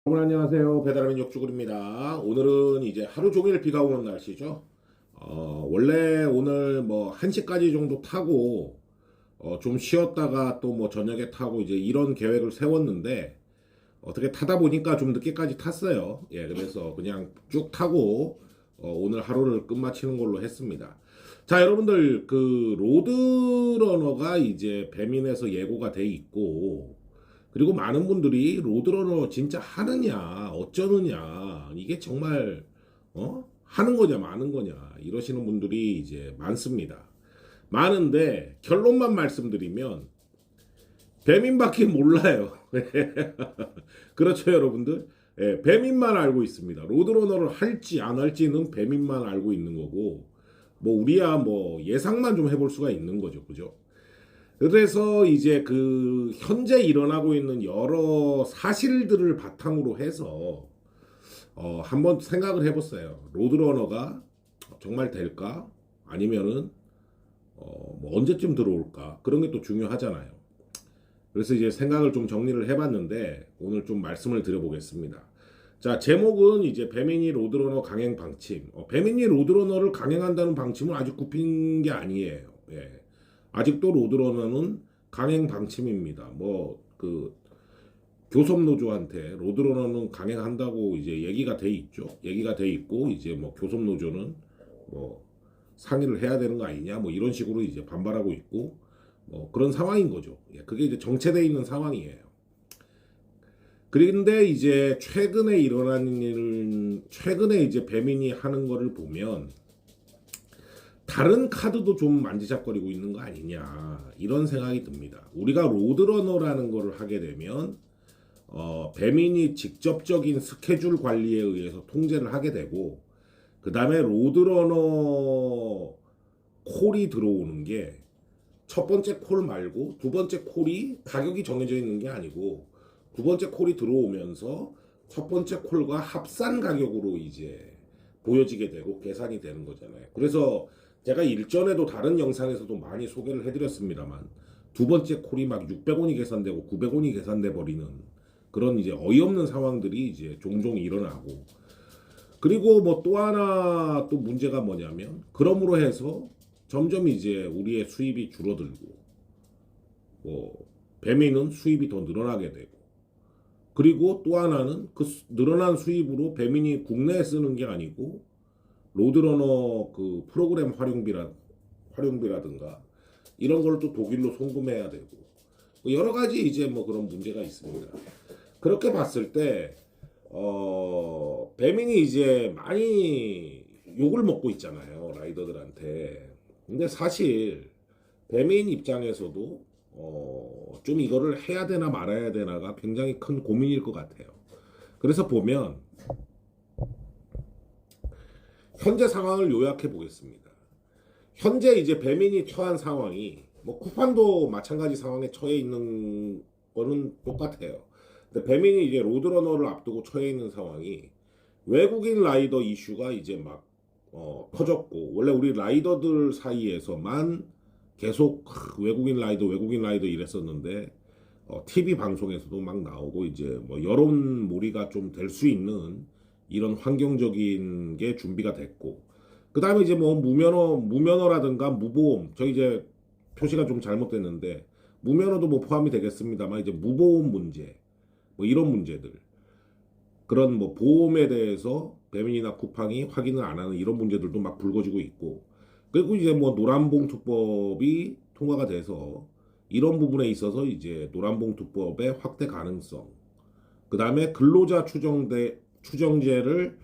여러분 안녕하세요. 배달의 민족주글입니다. 오늘은 이제 하루 종일 비가 오는 날씨죠. 원래 오늘 뭐 1시까지 정도 타고 좀 쉬었다가 또 뭐 저녁에 타고 이제 이런 계획을 세웠는데 어떻게 타다 보니까 좀 늦게까지 탔어요. 예, 그래서 그냥 쭉 타고 오늘 하루를 끝마치는 걸로 했습니다. 자, 여러분들 그 로드러너가 이제 배민에서 예고가 돼 있고 그리고 많은 분들이 로드러너 진짜 하느냐, 어쩌느냐, 이게 정말, 하는 거냐, 마는 거냐, 이러시는 분들이 이제 많습니다. 많은데, 결론만 말씀드리면, 배민밖에 몰라요. 그렇죠, 여러분들? 예, 배민만 알고 있습니다. 로드러너를 할지 안 할지는 배민만 알고 있는 거고, 뭐, 우리야 뭐, 예상만 좀 해볼 수가 있는 거죠. 그죠? 그래서 이제 그 현재 일어나고 있는 여러 사실들을 바탕으로 해서 한번 생각을 해봤어요. 로드러너가 정말 될까? 아니면은 뭐 언제쯤 들어올까? 그런 게 또 중요하잖아요. 그래서 이제 생각을 좀 정리를 해봤는데 오늘 좀 말씀을 드려보겠습니다. 자, 제목은 이제 배민이 로드러너 강행 방침. 배민이 로드러너를 강행한다는 방침은 아직 굽힌 게 아니에요. 예. 아직도 로드러너는 강행 방침입니다. 뭐 그 교섭노조한테 로드러너는 강행한다고 이제 얘기가 돼 있죠. 얘기가 돼 있고 이제 뭐 교섭노조는 뭐 상의를 해야 되는 거 아니냐 뭐 이런 식으로 이제 반발하고 있고 뭐 그런 상황인 거죠. 예, 그게 이제 정체돼 있는 상황이에요. 그런데 이제 최근에 일어난 일은 최근에 이제 배민이 하는 거를 보면 다른 카드도 좀 만지작거리고 있는 거 아니냐 이런 생각이 듭니다. 우리가 로드러너라는 거를 하게 되면 배민이 직접적인 스케줄 관리에 의해서 통제를 하게 되고 그 다음에 로드러너 콜이 들어오는 게 첫 번째 콜 말고 두 번째 콜이 가격이 정해져 있는 게 아니고 두 번째 콜이 들어오면서 첫 번째 콜과 합산 가격으로 이제 보여지게 되고 계산이 되는 거잖아요. 그래서 제가 일전에도 다른 영상에서도 많이 소개를 해드렸습니다만 두 번째 콜이 막 600원이 계산되고 900원이 계산돼 버리는 그런 이제 어이없는 상황들이 이제 종종 일어나고 그리고 뭐 또 하나 또 문제가 뭐냐면 그러므로 해서 점점 이제 우리의 수입이 줄어들고 뭐 배민은 수입이 더 늘어나게 되고 그리고 또 하나는 그 늘어난 수입으로 배민이 국내에 쓰는 게 아니고 로드러너 그 프로그램 활용비라든가 이런 걸 또 독일로 송금해야 되고 뭐 여러 가지 이제 뭐 그런 문제가 있습니다. 그렇게 봤을 때 배민이 이제 많이 욕을 먹고 있잖아요 라이더들한테. 근데 사실 배민 입장에서도 좀 이거를 해야 되나 말아야 되나가 굉장히 큰 고민일 것 같아요. 그래서 보면 현재 상황을 요약해 보겠습니다. 현재 이제 배민이 처한 상황이 뭐 쿠팡도 마찬가지 상황에 처해 있는 거는 똑같아요. 근데 배민이 이제 로드러너를 앞두고 처해 있는 상황이 외국인 라이더 이슈가 이제 막 터졌고 원래 우리 라이더들 사이에서만 계속 외국인 라이더 이랬었는데 TV 방송에서도 막 나오고 이제 뭐 여론몰이가 좀 될 수 있는 이런 환경적인 게 준비가 됐고 그 다음에 이제 뭐 무면허라든가 무보험 저 이제 표시가 좀 잘못됐는데 무면허도 뭐 포함이 되겠습니다만 이제 무보험 문제 뭐 이런 문제들 그런 뭐 보험에 대해서 배민이나 쿠팡이 확인을 안 하는 이런 문제들도 막 불거지고 있고 그리고 이제 뭐 노란봉투법이 통과가 돼서 이런 부분에 있어서 이제 노란봉투법의 확대 가능성 그 다음에 근로자 추정제를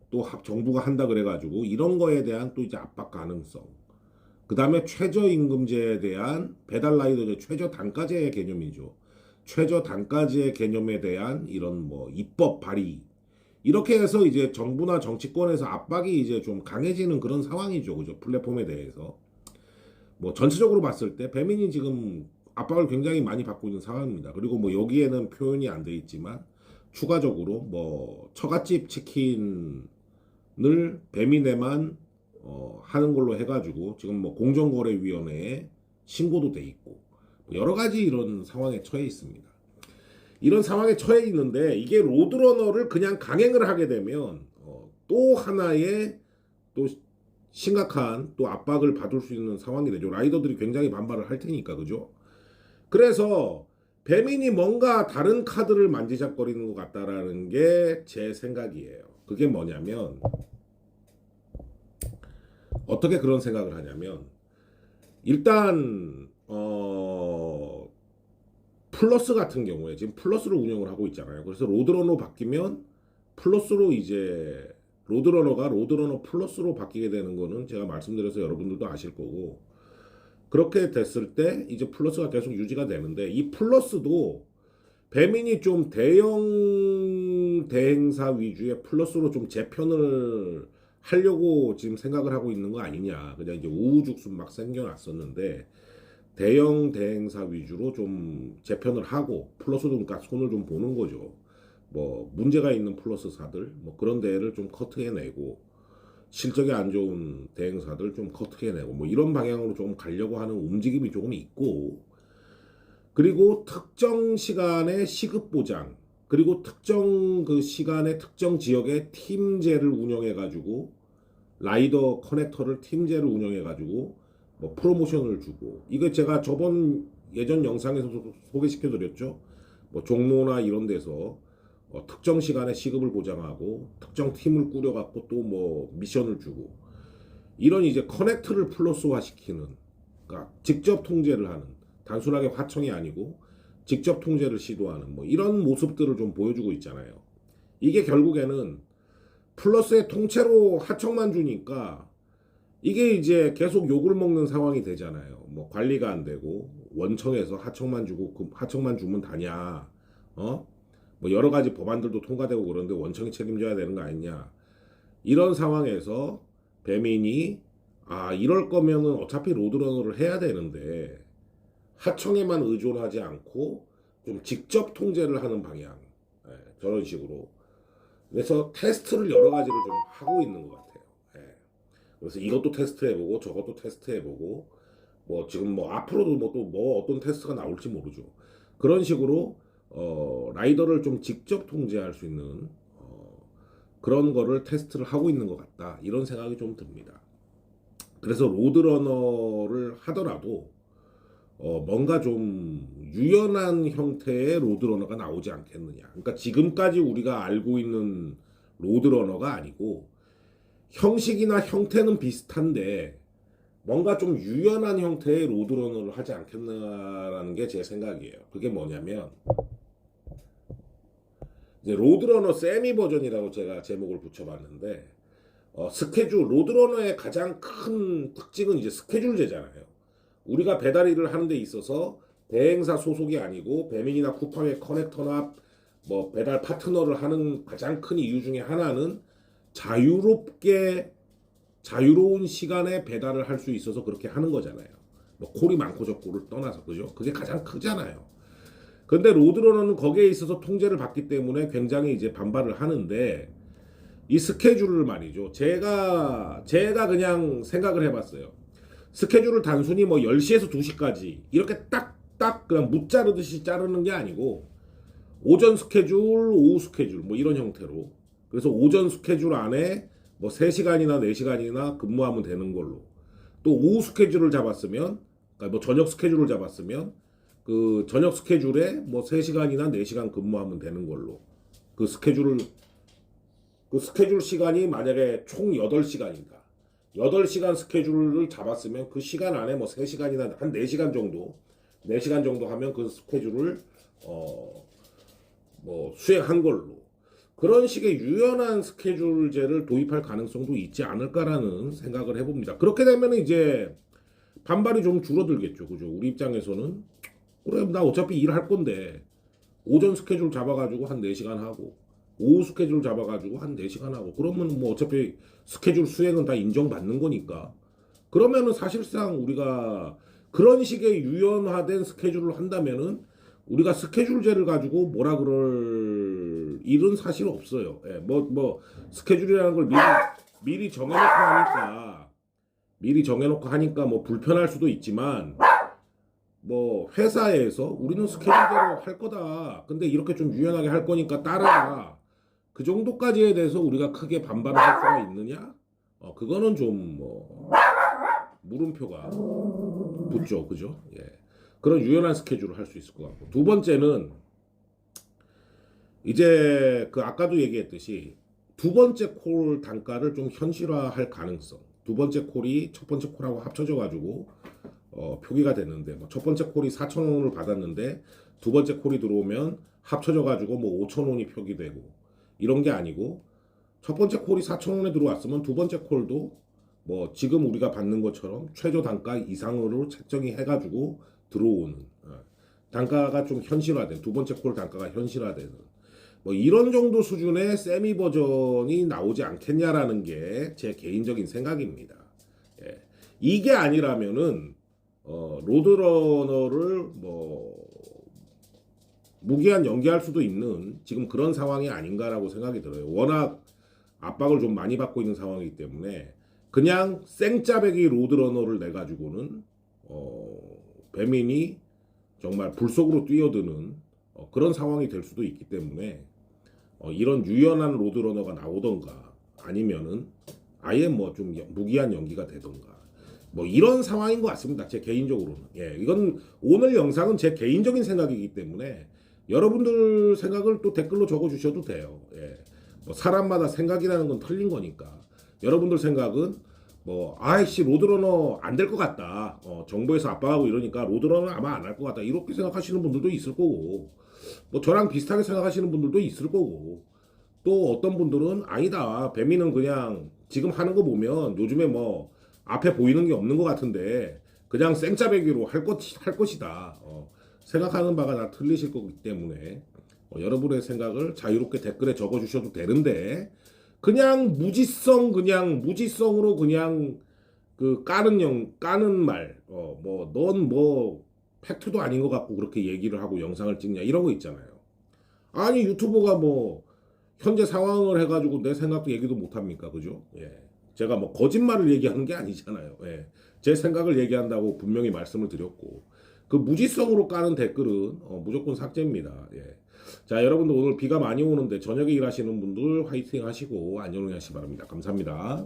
또 정부가 한다 그래가지고 이런 거에 대한 또 이제 압박 가능성 그 다음에 최저임금제에 대한 배달라이더제 최저단가제의 개념이죠. 최저단가제 개념에 대한 이런 뭐 입법 발의 이렇게 해서 이제 정부나 정치권에서 압박이 이제 좀 강해지는 그런 상황이죠. 그죠? 플랫폼에 대해서. 뭐 전체적으로 봤을 때 배민이 지금 압박을 굉장히 많이 받고 있는 상황입니다. 그리고 뭐 여기에는 표현이 안 돼 있지만 추가적으로 뭐 처갓집 치킨을 배민에만 하는 걸로 해가지고 지금 뭐 공정거래위원회에 신고도 돼 있고 여러 가지 이런 상황에 처해 있습니다. 이런 상황에 처해 있는데 이게 로드러너를 그냥 강행을 하게 되면 또 하나의 또 심각한 또 압박을 받을 수 있는 상황이 되죠. 라이더들이 굉장히 반발을 할 테니까 그죠? 그래서 배민이 뭔가 다른 카드를 만지작거리는 것 같다라는 게 제 생각이에요. 그게 뭐냐면 어떻게 그런 생각을 하냐면 일단 플러스 같은 경우에 지금 플러스로 운영을 하고 있잖아요. 그래서 로드러너 바뀌면 플러스로 이제 로드러너가 로드러너 플러스로 바뀌게 되는 거는 제가 말씀드려서 여러분들도 아실 거고 그렇게 됐을 때 이제 플러스가 계속 유지가 되는데 이 플러스도 배민이 좀 대형 대행사 위주의 플러스로 좀 재편을 하려고 지금 생각을 하고 있는 거 아니냐. 그냥 이제 우후죽순 막 생겨났었는데 대형 대행사 위주로 좀 재편을 하고 플러스도 그러니까 손을 좀 보는 거죠. 뭐 문제가 있는 플러스사들 뭐 그런 데를 좀 커트해내고 실적이 안 좋은 대행사들 좀 커트해내고 뭐 이런 방향으로 좀 가려고 하는 움직임이 조금 있고 그리고 특정 시간에 시급 보장 그리고 특정 그 시간에 특정 지역의 팀제를 운영해 가지고 라이더 커넥터를 팀제를 운영해 가지고 뭐 프로모션을 주고 이거 제가 저번 예전 영상에서도 소개시켜 드렸죠. 뭐 종로나 이런 데서 특정 시간에 시급을 보장하고 특정 팀을 꾸려 갖고 또 뭐 미션을 주고 이런 이제 커넥트를 플러스화 시키는 그러니까 직접 통제를 하는 단순하게 화청이 아니고 직접 통제를 시도하는 뭐 이런 모습들을 좀 보여주고 있잖아요. 이게 결국에는 플러스의 통째로 하청만 주니까 이게 이제 계속 욕을 먹는 상황이 되잖아요. 뭐 관리가 안 되고 원청에서 하청만 주고 그 하청만 주면 다냐. 뭐 여러 가지 법안들도 통과되고 그러는데 원청이 책임져야 되는 거 아니냐. 이런 상황에서 배민이 이럴 거면은 어차피 로드러너를 해야 되는데 하청에만 의존하지 않고 좀 직접 통제를 하는 방향. 저런 식으로. 그래서 테스트를 여러 가지를 좀 하고 있는 것 같아요. 그래서 이것도 테스트해보고 저것도 테스트해보고 뭐 지금 뭐 앞으로도 뭐 또 뭐 어떤 테스트가 나올지 모르죠. 그런 식으로 라이더를 좀 직접 통제할 수 있는 그런 거를 테스트를 하고 있는 것 같다. 이런 생각이 좀 듭니다. 그래서 로드러너를 하더라도 뭔가 좀 유연한 형태의 로드러너가 나오지 않겠느냐. 그러니까 지금까지 우리가 알고 있는 로드러너가 아니고 형식이나 형태는 비슷한데 뭔가 좀 유연한 형태의 로드러너를 하지 않겠나라는 게 제 생각이에요. 그게 뭐냐면 이제 로드러너 세미 버전이라고 제가 제목을 붙여봤는데 스케줄 로드러너의 가장 큰 특징은 이제 스케줄제잖아요. 우리가 배달 일을 하는 데 있어서 대행사 소속이 아니고 배민이나 쿠팡의 커넥터나 뭐 배달 파트너를 하는 가장 큰 이유 중에 하나는 자유로운 시간에 배달을 할 수 있어서 그렇게 하는 거잖아요. 뭐 콜이 많고 적고를 떠나서 그죠? 그게 가장 크잖아요. 근데 로드러너는 거기에 있어서 통제를 받기 때문에 굉장히 이제 반발을 하는데 이 스케줄을 말이죠. 제가 그냥 생각을 해봤어요. 스케줄을 단순히 뭐 10시에서 2시까지 이렇게 딱딱 그냥 무 자르듯이 자르는 게 아니고 오전 스케줄, 오후 스케줄 뭐 이런 형태로 그래서 오전 스케줄 안에 뭐 3시간이나 4시간이나 근무하면 되는 걸로 또 오후 스케줄을 잡았으면 그러니까 뭐 저녁 스케줄을 잡았으면 그 저녁 스케줄에 뭐 3시간이나 4시간 근무하면 되는 걸로 그 스케줄 시간이 만약에 총 8시간이다. 8시간 스케줄을 잡았으면 그 시간 안에 뭐 3시간이나 한 4시간 정도 4시간 정도 하면 그 스케줄을 뭐 수행한 걸로 그런 식의 유연한 스케줄제를 도입할 가능성도 있지 않을까라는 생각을 해봅니다. 그렇게 되면 이제 반발이 좀 줄어들겠죠. 그죠? 우리 입장에서는 그래 나 어차피 일할 건데 오전 스케줄 잡아가지고 한 4시간 하고 오후 스케줄 잡아가지고 한 4시간 하고 그러면 뭐 어차피 스케줄 수행은 다 인정받는 거니까 그러면은 사실상 우리가 그런 식의 유연화된 스케줄을 한다면은 우리가 스케줄제를 가지고 뭐라 그럴 일은 사실 없어요. 뭐 스케줄이라는 걸 미리 정해놓고 하니까 뭐 불편할 수도 있지만 뭐 회사에서 우리는 스케줄대로 할 거다. 근데 이렇게 좀 유연하게 할 거니까 따라가. 그 정도까지에 대해서 우리가 크게 반발을 할 수가 있느냐? 그거는 좀 뭐 물음표가 붙죠, 그죠? 예. 그런 유연한 스케줄을 할 수 있을 것 같고. 두 번째는 이제 그 아까도 얘기했듯이 두 번째 콜 단가를 좀 현실화할 가능성. 두 번째 콜이 첫 번째 콜하고 합쳐져 가지고 표기가 됐는데 뭐 첫 번째 콜이 4,000원을 받았는데 두 번째 콜이 들어오면 합쳐져 가지고 뭐 5,000원이 표기되고 이런 게 아니고 첫 번째 콜이 4,000원에 들어왔으면 두 번째 콜도 뭐 지금 우리가 받는 것처럼 최저 단가 이상으로 책정이 해가지고 들어오는 단가가 좀 현실화된 두 번째 콜 단가가 현실화되는 뭐 이런 정도 수준의 세미 버전이 나오지 않겠냐라는 게 제 개인적인 생각입니다. 예. 이게 아니라면은 로드러너를 뭐 무기한 연기할 수도 있는 지금 그런 상황이 아닌가라고 생각이 들어요. 워낙 압박을 좀 많이 받고 있는 상황이기 때문에 그냥 생짜배기 로드러너를 내 가지고는 배민이 정말 불속으로 뛰어드는 그런 상황이 될 수도 있기 때문에 이런 유연한 로드러너가 나오던가 아니면은 아예 뭐 좀 무기한 연기가 되던가 뭐 이런 상황인 것 같습니다. 제 개인적으로는. 예, 이건 오늘 영상은 제 개인적인 생각이기 때문에 여러분들 생각을 또 댓글로 적어주셔도 돼요. 예, 뭐 사람마다 생각이라는 건 틀린 거니까 여러분들 생각은 뭐 아이씨 로드러너 안 될 것 같다. 정부에서 압박하고 이러니까 로드러너 아마 안 할 것 같다. 이렇게 생각하시는 분들도 있을 거고 뭐 저랑 비슷하게 생각하시는 분들도 있을 거고 또 어떤 분들은 아니다. 배민은 그냥 지금 하는 거 보면 요즘에 뭐 앞에 보이는 게 없는 것 같은데 그냥 생짜배기로 할 것이다. 생각하는 바가 다 틀리실 거기 때문에 여러분의 생각을 자유롭게 댓글에 적어주셔도 되는데 그냥 무지성으로 그냥 그 까는 말, 뭐 넌 뭐 팩트도 아닌 것 같고 그렇게 얘기를 하고 영상을 찍냐 이런 거 있잖아요. 아니 유튜버가 뭐 현재 상황을 해가지고 내 생각도 얘기도 못 합니까, 그죠? 예, 제가 뭐 거짓말을 얘기하는 게 아니잖아요. 예, 제 생각을 얘기한다고 분명히 말씀을 드렸고 그 무지성으로 까는 댓글은 무조건 삭제입니다. 예. 자, 여러분들 오늘 비가 많이 오는데 저녁에 일하시는 분들 화이팅 하시고 안전운행 하시기 바랍니다. 감사합니다.